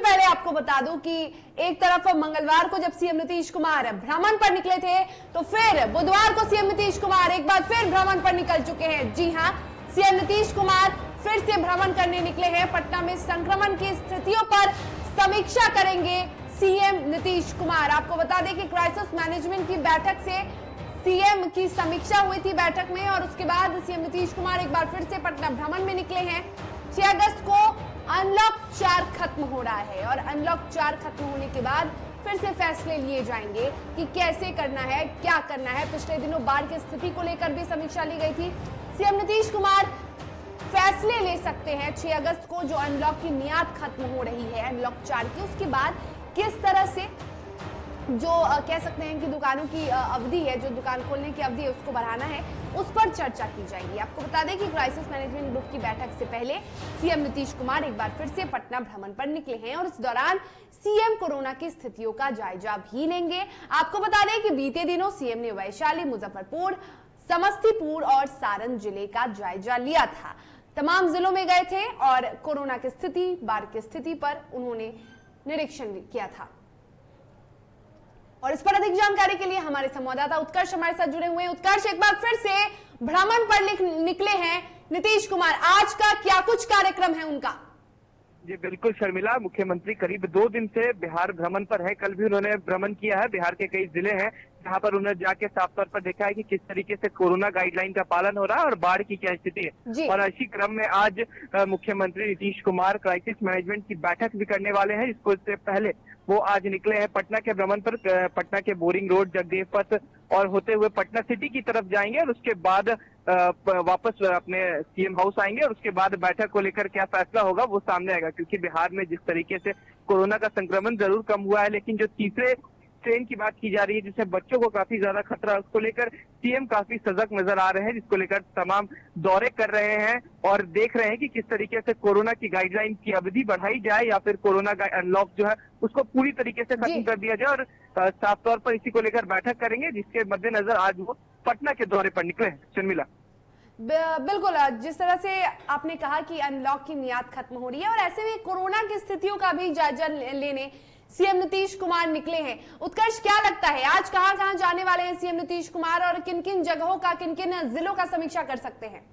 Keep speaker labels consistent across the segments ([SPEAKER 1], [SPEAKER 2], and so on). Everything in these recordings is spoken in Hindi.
[SPEAKER 1] पहले आपको बता दूं कि एक तरफ मंगलवार को जब सीएम नीतीश कुमार भ्रमण पर निकले थे, तो फिर बुधवार को सीएम नीतीश कुमार एक बार फिर भ्रमण पर निकल चुके हैं। जी हां, सीएम नीतीश कुमार फिर से भ्रमण करने निकले हैं। पटना में संक्रमण की स्थितियों पर समीक्षा करेंगे सीएम नीतीश कुमार। आपको बता दें कि क्राइसिस मैनेजमेंट की बैठक से सीएम की समीक्षा हुई थी बैठक में, और उसके बाद सीएम नीतीश कुमार एक बार फिर से पटना भ्रमण में निकले हैं। 6 अगस्त को अनलॉक 4 खत्म हो रहा है, और अनलॉक 4 खत्म होने के बाद फिर से फैसले लिए जाएंगे कि कैसे करना है, क्या करना है। पिछले दिनों बाढ़ की स्थिति को लेकर भी समीक्षा ली गई थी। सीएम नीतीश कुमार फैसले ले सकते हैं 6 अगस्त को, जो अनलॉक की मियाद खत्म हो रही है अनलॉक 4 की, उसके बाद किस तरह से जो कह सकते हैं कि दुकानों की अवधि है, जो दुकान खोलने की अवधि है, उसको बढ़ाना है, उस पर चर्चा की जाएगी। आपको बता दें कि क्राइसिस मैनेजमेंट ग्रुप की बैठक से पहले सीएम नीतीश कुमार एक बार फिर से पटना भ्रमण पर निकले हैं, और इस दौरान सीएम कोरोना की स्थितियों का जायजा भी लेंगे। आपको बता दें कि बीते दिनों सीएम ने वैशाली, मुजफ्फरपुर, समस्तीपुर और सारण जिले का जायजा लिया था। तमाम जिलों में गए थे और कोरोना की स्थिति, बाढ़ की स्थिति पर उन्होंने निरीक्षण किया था। और इस पर अधिक जानकारी के लिए हमारे संवाददाता उत्कर्ष हमारे साथ जुड़े हुए हैं। उत्कर्ष, एक बार फिर से भ्रमण पर निकले हैं नीतीश कुमार, आज का क्या कुछ कार्यक्रम है उनका?
[SPEAKER 2] जी बिल्कुल शर्मिला, मुख्यमंत्री करीब 2 दिन से बिहार भ्रमण पर है। कल भी उन्होंने भ्रमण किया है। बिहार के कई जिले हैं जहां पर उन्होंने जाके साफ तौर पर देखा है कि किस तरीके से कोरोना गाइडलाइन का पालन हो रहा है और बाढ़ की क्या स्थिति है। और इसी क्रम में आज मुख्यमंत्री नीतीश कुमार क्राइसिस मैनेजमेंट की बैठक भी करने वाले हैं। इसको इससे पहले वो आज निकले हैं पटना के भ्रमण पर। पटना के बोरिंग रोड, जगदेव पथ और होते हुए पटना सिटी की तरफ जाएंगे, और उसके बाद वापस अपने सीएम हाउस आएंगे, और उसके बाद बैठक को लेकर क्या फैसला होगा वो सामने आएगा। क्योंकि बिहार में जिस तरीके से कोरोना का संक्रमण जरूर कम हुआ है, लेकिन जो तीसरे ट्रेन की बात की जा रही है जिससे बच्चों को काफी ज्यादा खतरा है, उसको लेकर सीएम काफी सजग नजर आ रहे हैं, जिसको लेकर तमाम दौरे कर रहे हैं और देख रहे हैं कि किस तरीके से कोरोना की गाइडलाइन की अवधि बढ़ाई जाए या फिर कोरोना का अनलॉक जो है उसको पूरी तरीके से खत्म कर दिया जाए। और साफ तौर पर इसी को लेकर बैठक करेंगे, जिसके मद्देनजर आज वो पटना के दौरे पर निकले हैं। शर्मिला,
[SPEAKER 1] बिल्कुल, जिस तरह से आपने कहा कि अनलॉक की मियाद खत्म हो रही है और ऐसे में कोरोना की स्थितियों का भी जायजा लेने सीएम नीतीश कुमार निकले हैं। उत्कर्ष, क्या लगता है आज कहां जाने वाले हैं सीएम नीतीश कुमार, और किन किन जगहों का, किन किन जिलों का समीक्षा कर सकते हैं?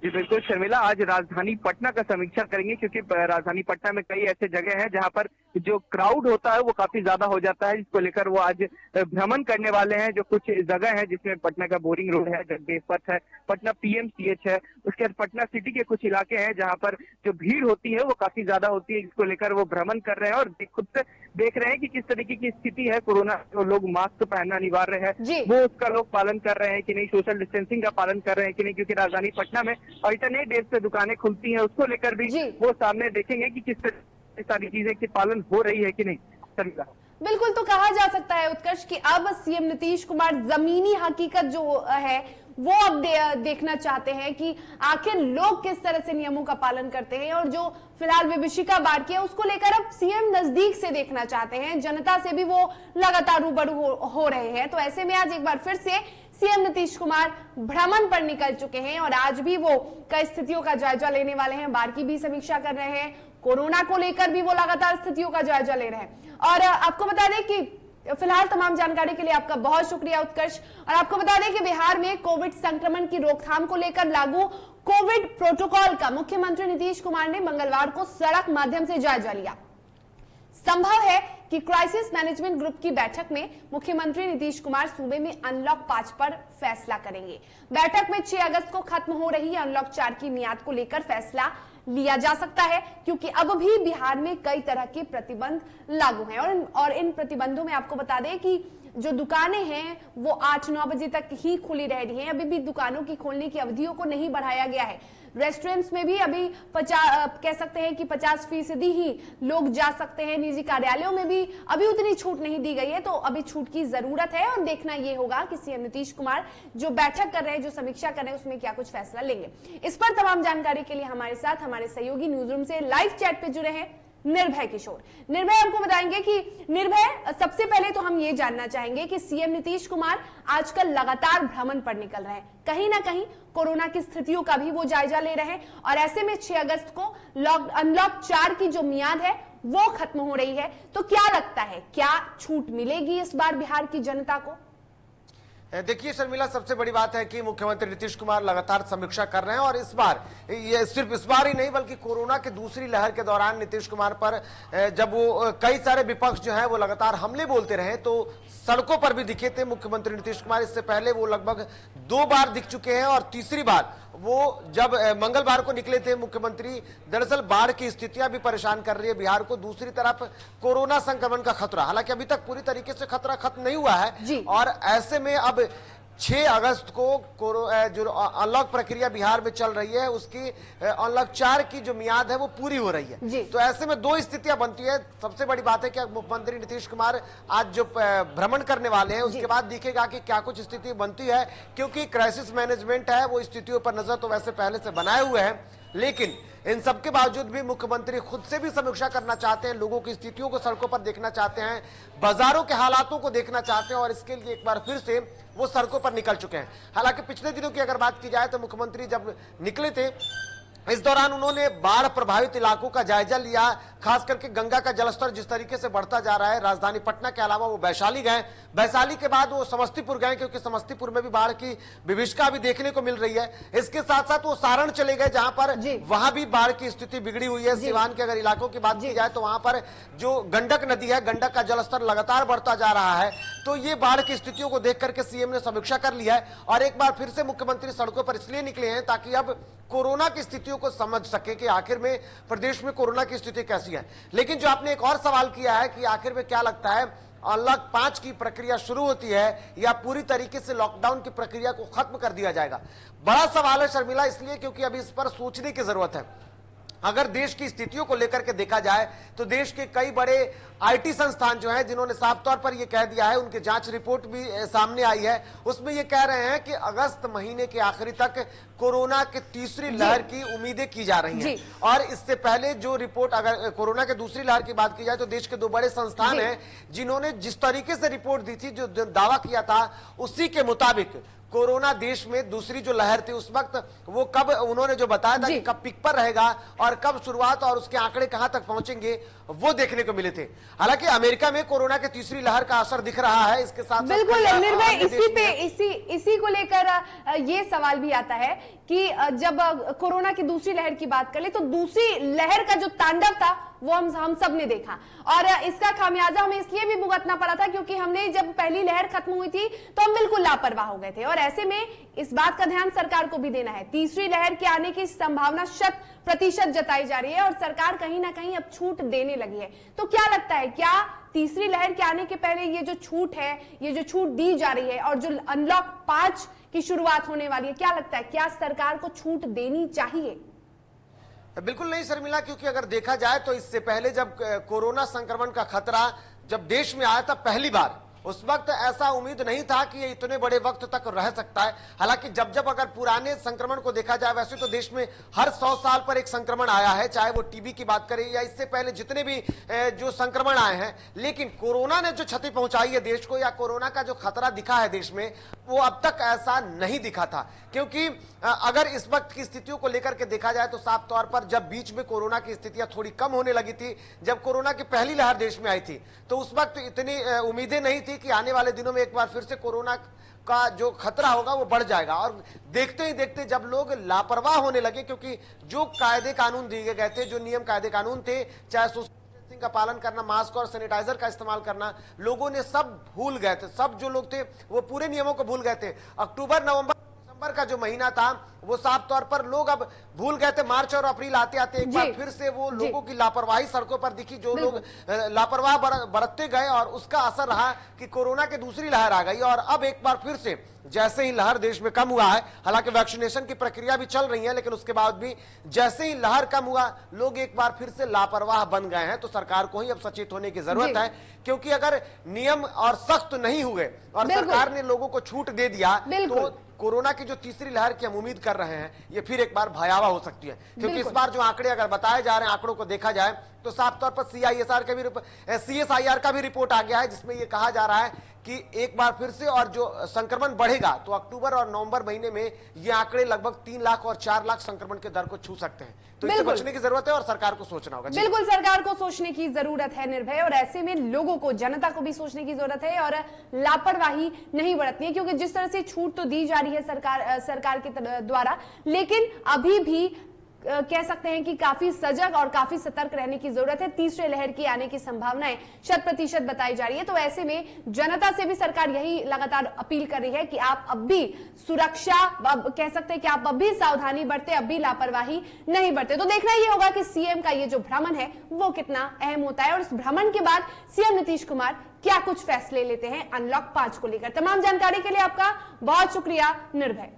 [SPEAKER 2] जी बिल्कुल शर्मिला, आज राजधानी पटना का समीक्षा करेंगे, क्योंकि राजधानी पटना में कई ऐसे जगह हैं जहां पर जो क्राउड होता है वो काफी ज्यादा हो जाता है, जिसको लेकर वो आज भ्रमण करने वाले हैं। जो कुछ जगह है जिसमें पटना का बोरिंग रोड है, जगदेव पथ है, पटना पीएमसीएच है, उसके बाद पटना सिटी के कुछ इलाके हैं जहां पर जो भीड़ होती है वो काफी ज्यादा होती है, जिसको लेकर वो भ्रमण कर रहे हैं और खुद से देख रहे हैं कि किस तरीके की स्थिति है। कोरोना जो लोग मास्क पहनना अनिवार्य है वो उसका लोग पालन कर रहे हैं कि नहीं, सोशल डिस्टेंसिंग का पालन कर रहे हैं कि नहीं, क्योंकि राजधानी पटना में अल्टरनेट डेज से दुकानें खुलती हैं, उसको लेकर भी वो सामने देखेंगे कि किस तरह सारी चीजें की पालन हो रही है कि नहीं।
[SPEAKER 1] बिल्कुल, तो कहा जा सकता है उत्कर्ष कि अब सीएम नीतीश कुमार जमीनी हकीकत जो है वो अब देखना चाहते हैं कि आखिर लोग किस तरह से नियमों का पालन करते हैं, और जो फिलहाल विभीषिका बाढ़ की है उसको लेकर अब सीएम नजदीक से देखना चाहते हैं। जनता से भी वो लगातार रूबरू हो रहे हैं। तो ऐसे में आज एक बार फिर से सीएम नीतीश कुमार भ्रमण पर निकल चुके हैं, और आज भी वो कई स्थितियों का जायजा लेने वाले हैं। बाढ़ की भी समीक्षा कर रहे हैं, कोरोना को लेकर भी वो लगातार स्थितियों का जायजा ले रहे हैं। और आपको बता दें कि फिलहाल तमाम जानकारी के लिए आपका बहुत शुक्रिया उत्कर्ष। और आपको बता दें कि बिहार में कोविड संक्रमण की रोकथाम को लेकर लागू कोविड प्रोटोकॉल का मुख्यमंत्री नीतीश कुमार ने मंगलवार को सड़क माध्यम से जायजा लिया। संभव है कि क्राइसिस मैनेजमेंट ग्रुप की बैठक में मुख्यमंत्री नीतीश कुमार सूबे में अनलॉक 5 पर फैसला करेंगे। बैठक में 6 अगस्त को खत्म हो रही अनलॉक 4 की मियाद को लेकर फैसला लिया जा सकता है, क्योंकि अब भी बिहार में कई तरह के प्रतिबंध लागू हैं। और इन प्रतिबंधों में आपको बता दें कि जो दुकानें हैं वो 8-9 बजे तक ही खुली रह रही हैं। अभी भी दुकानों की खोलने की अवधियों को नहीं बढ़ाया गया है। रेस्टोरेंट्स में भी अभी कह सकते हैं कि 50% ही लोग जा सकते हैं। निजी कार्यालयों में भी अभी उतनी छूट नहीं दी गई है, तो अभी छूट की जरूरत है। और देखना यह होगा कि सीएम नीतीश कुमार जो बैठक कर रहे हैं, जो समीक्षा कर रहे हैं, उसमें क्या कुछ फैसला लेंगे। इस पर तमाम जानकारी के लिए हमारे साथ हमारे सहयोगी न्यूज रूम से लाइव चैट पे जुड़े हैं निर्भय किशोर। निर्भय हमको बताएंगे कि निर्भय, सबसे पहले तो हम ये जानना चाहेंगे कि सीएम नीतीश कुमार आजकल लगातार भ्रमण पर निकल रहे हैं, कहीं ना कहीं कोरोना की स्थितियों का भी वो जायजा ले रहे हैं और ऐसे में 6 अगस्त को अनलॉक 4 की जो मियाद है वो खत्म हो रही है। तो क्या लगता है, क्या छूट मिलेगी इस बार बिहार की जनता को?
[SPEAKER 3] देखिए शर्मिला, सबसे बड़ी बात है कि मुख्यमंत्री नीतीश कुमार लगातार समीक्षा कर रहे हैं और इस बार, ये सिर्फ इस बार ही नहीं बल्कि कोरोना की दूसरी लहर के दौरान नीतीश कुमार पर जब वो कई सारे विपक्ष जो है वो लगातार हमले बोलते रहे तो सड़कों पर भी दिखे थे मुख्यमंत्री नीतीश कुमार। इससे पहले वो लगभग 2 बार दिख चुके हैं और तीसरी बार वो जब मंगलवार को निकले थे मुख्यमंत्री। दरअसल बाढ़ की स्थितियां भी परेशान कर रही है बिहार को, दूसरी तरफ कोरोना संक्रमण का खतरा, हालांकि अभी तक पूरी तरीके से खतरा खत्म नहीं हुआ है और ऐसे में अब 6 अगस्त को जो अनलॉक प्रक्रिया बिहार में चल रही है उसकी अनलॉक 4 की जो मियाद है वो पूरी हो रही है। तो ऐसे में 2 स्थितियां बनती है। सबसे बड़ी बात है कि मुख्यमंत्री नीतीश कुमार आज जो भ्रमण करने वाले हैं उसके बाद दिखेगा कि क्या कुछ स्थिति बनती है, क्योंकि क्राइसिस मैनेजमेंट है वो स्थितियों पर नजर तो वैसे पहले से बनाए हुए हैं, लेकिन इन सबके बावजूद भी मुख्यमंत्री खुद से भी समीक्षा करना चाहते हैं, लोगों की स्थितियों को सड़कों पर देखना चाहते हैं, बाजारों के हालातों को देखना चाहते हैं और इसके लिए एक बार फिर से वो सड़कों पर निकल चुके हैं। हालांकि पिछले दिनों की अगर बात की जाए तो मुख्यमंत्री जब निकले थे इस दौरान उन्होंने बाढ़ प्रभावित इलाकों का जायजा लिया, खास करके गंगा का जलस्तर जिस तरीके से बढ़ता जा रहा है। राजधानी पटना के अलावा वो वैशाली गए, वैशाली के बाद वो समस्तीपुर गए क्योंकि समस्तीपुर में भी बाढ़ की विभीषिका भी देखने को मिल रही है। इसके साथ साथ वो सारण चले गए जहां पर वहां भी बाढ़ की स्थिति बिगड़ी हुई है। सिवान के अगर इलाकों की बात की जाए तो वहां पर जो गंडक नदी है, गंडक का जलस्तर लगातार बढ़ता जा रहा है। तो ये बाढ़ की स्थितियों को देख करके सीएम ने समीक्षा कर लिया है और एक बार फिर से मुख्यमंत्री सड़कों पर इसलिए निकले हैं ताकि अब कोरोना की स्थितियों को समझ सके कि आखिर में प्रदेश में कोरोना की स्थिति कैसी है। लेकिन जो आपने एक और सवाल किया है कि आखिर में क्या लगता है, अनलॉक 5 की प्रक्रिया शुरू होती है या पूरी तरीके से लॉकडाउन की प्रक्रिया को खत्म कर दिया जाएगा, बड़ा सवाल है शर्मिला, इसलिए क्योंकि अभी इस पर सोचने की जरूरत है। अगर देश की स्थितियों को लेकर के देखा जाए तो देश के कई बड़े आईटी संस्थान जो हैं जिन्होंने साफ तौर पर यह कह दिया है, उनकी जांच रिपोर्ट भी सामने आई है, उसमें यह कह रहे हैं कि अगस्त महीने के आखिरी तक कोरोना की तीसरी लहर की उम्मीदें की जा रही हैं। और इससे पहले जो रिपोर्ट, अगर कोरोना के दूसरी लहर की बात की जाए तो देश के 2 बड़े संस्थान हैं जिन्होंने जिस तरीके से रिपोर्ट दी थी, जो दावा किया था उसी के मुताबिक कोरोना देश में दूसरी जो लहर थी उस वक्त वो कब, उन्होंने जो बताया था कि कब पिक पर रहेगा और कब शुरुआत और उसके आंकड़े कहां तक पहुंचेंगे वो देखने को मिले थे। हालांकि अमेरिका में कोरोना की तीसरी लहर का असर दिख रहा है। इसके साथ
[SPEAKER 1] बिल्कुल निर्भय, इसी को लेकर ये सवाल भी आता है कि जब कोरोना की दूसरी लहर की बात कर ले तो दूसरी लहर का जो तांडव था वो हम सब ने देखा और इसका खामियाजा हमें इसलिए भी भुगतना पड़ा था क्योंकि हमने जब पहली लहर खत्म हुई थी तो हम बिल्कुल लापरवाह हो गए थे और ऐसे में इस बात का ध्यान सरकार को भी देना है। तीसरी लहर के आने की संभावना 100% जताई जा रही है और सरकार कहीं ना कहीं अब छूट देने लगी है। तो क्या लगता है, क्या तीसरी लहर के आने के पहले ये जो छूट है, ये जो छूट दी जा रही है और जो अनलॉक 5 की शुरुआत होने वाली है, क्या लगता है क्या सरकार को छूट देनी चाहिए?
[SPEAKER 3] बिल्कुल नहीं शर्मिला, क्योंकि अगर देखा जाए तो इससे पहले जब कोरोना संक्रमण का खतरा जब देश में आया था पहली बार, उस वक्त ऐसा उम्मीद नहीं था कि ये इतने बड़े वक्त तक रह सकता है। हालांकि जब अगर पुराने संक्रमण को देखा जाए, वैसे तो देश में हर 100 साल पर एक संक्रमण आया है, चाहे वो टीबी की बात करें या इससे पहले जितने भी जो संक्रमण आए हैं, लेकिन कोरोना ने जो क्षति पहुंचाई है देश को या कोरोना का जो खतरा दिखा है देश में, वो अब तक ऐसा नहीं दिखा था। क्योंकि अगर इस वक्त की स्थितियों को लेकर के देखा जाए तो साफ तौर पर जब बीच में कोरोना की स्थितियां थोड़ी कम होने लगी थी, जब कोरोना की पहली लहर देश में आई थी, तो उस वक्त इतनी उम्मीदें नहीं थी कि आने वाले दिनों में एक बार फिर से कोरोना का जो खतरा होगा वो बढ़ जाएगा। और देखते ही देखते जब लोग लापरवाह होने लगे, क्योंकि जो कायदे कानून दिए गए थे, जो नियम कायदे कानून थे, चाहे सोशल डिस्टेंसिंग का पालन करना, मास्क और सैनिटाइजर का इस्तेमाल करना, लोगों ने सब भूल गए थे। सब जो लोग थे वो पूरे नियमों को भूल गए थे। अक्टूबर, नवंबर, दिसंबर का जो महीना था वो साफ तौर पर लोग अब भूल गए थे। मार्च और अप्रैल आते आते एक बार फिर से वो लोगों की लापरवाही सड़कों पर दिखी, जो लोग लापरवाह बरतते गए और उसका असर रहा कि कोरोना की दूसरी लहर आ गई। और अब एक बार फिर से जैसे ही लहर देश में कम हुआ है, हालांकि वैक्सीनेशन की प्रक्रिया भी चल रही है, लेकिन उसके बाद भी जैसे ही लहर कम हुआ लोग एक बार फिर से लापरवाह बन गए हैं। तो सरकार को ही अब सचेत होने की जरूरत है, क्योंकि अगर नियम और सख्त नहीं हुए और सरकार ने लोगों को छूट दे दिया तो कोरोना की जो तीसरी लहर की हम उम्मीद कर रहे हैं ये फिर एक बार भयावह हो सकती है। क्योंकि इस बार जो आंकड़े अगर बताए जा रहे हैं, आंकड़ों को देखा जाए तो साफ तौर पर CSIR का भी रिपोर्ट आ गया है, जिसमें यह कहा जा रहा है कि एक बार फिर से और जो संक्रमण बढ़ेगा तो अक्टूबर और नवंबर महीने में ये आंकड़े लगभग 3 लाख और 4 लाख संक्रमण के दर को छू सकते हैं। तो इससे बचने की जरूरत है और सरकार को सोचना होगा।
[SPEAKER 1] बिल्कुल, सरकार को सोचने की जरूरत है निर्भय, और ऐसे में लोगों को, जनता को भी सोचने की जरूरत है और लापरवाही नहीं बरतनी है, क्योंकि जिस तरह से छूट तो दी जा रही है सरकार के द्वारा, लेकिन अभी भी कह सकते हैं कि काफी सजग और काफी सतर्क रहने की जरूरत है। तीसरे लहर की आने की संभावनाएं 100% बताई जा रही है। तो ऐसे में जनता से भी सरकार यही लगातार अपील कर रही है कि आप अब भी सुरक्षा, कह सकते हैं कि आप अब भी सावधानी बरते, अब भी लापरवाही नहीं बरते। तो देखना ये होगा कि सीएम का ये जो भ्रमण है वो कितना अहम होता है और इस भ्रमण के बाद सीएम नीतीश कुमार क्या कुछ फैसले लेते हैं अनलॉक 5 को लेकर। तमाम जानकारी के लिए आपका बहुत शुक्रिया निर्भय।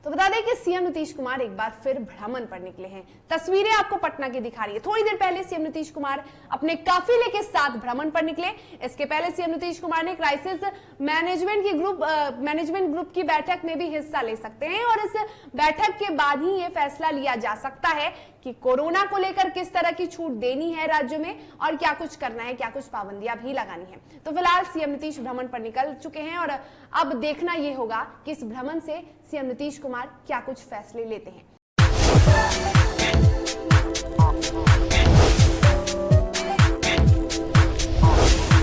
[SPEAKER 1] तो बता दें कि सीएम नीतीश कुमार एक बार फिर भ्रमण पर निकले हैं। तस्वीरें आपको पटना की दिखा रही है। थोड़ी देर पहले सीएम नीतीश कुमार अपने काफिले के साथ भ्रमण पर निकले। इसके पहले सीएम नीतीश कुमार ने क्राइसिस मैनेजमेंट ग्रुप की बैठक में भी हिस्सा ले सकते हैं और इस बैठक के बाद ही यह फैसला लिया जा सकता है कि कोरोना को लेकर किस तरह की छूट देनी है राज्य में और क्या कुछ करना है, क्या कुछ पाबंदियां भी लगानी है। तो फिलहाल सीएम नीतीश भ्रमण पर निकल चुके हैं और अब देखना यह होगा कि इस भ्रमण से सीएम नीतीश कुमार क्या कुछ फैसले लेते हैं।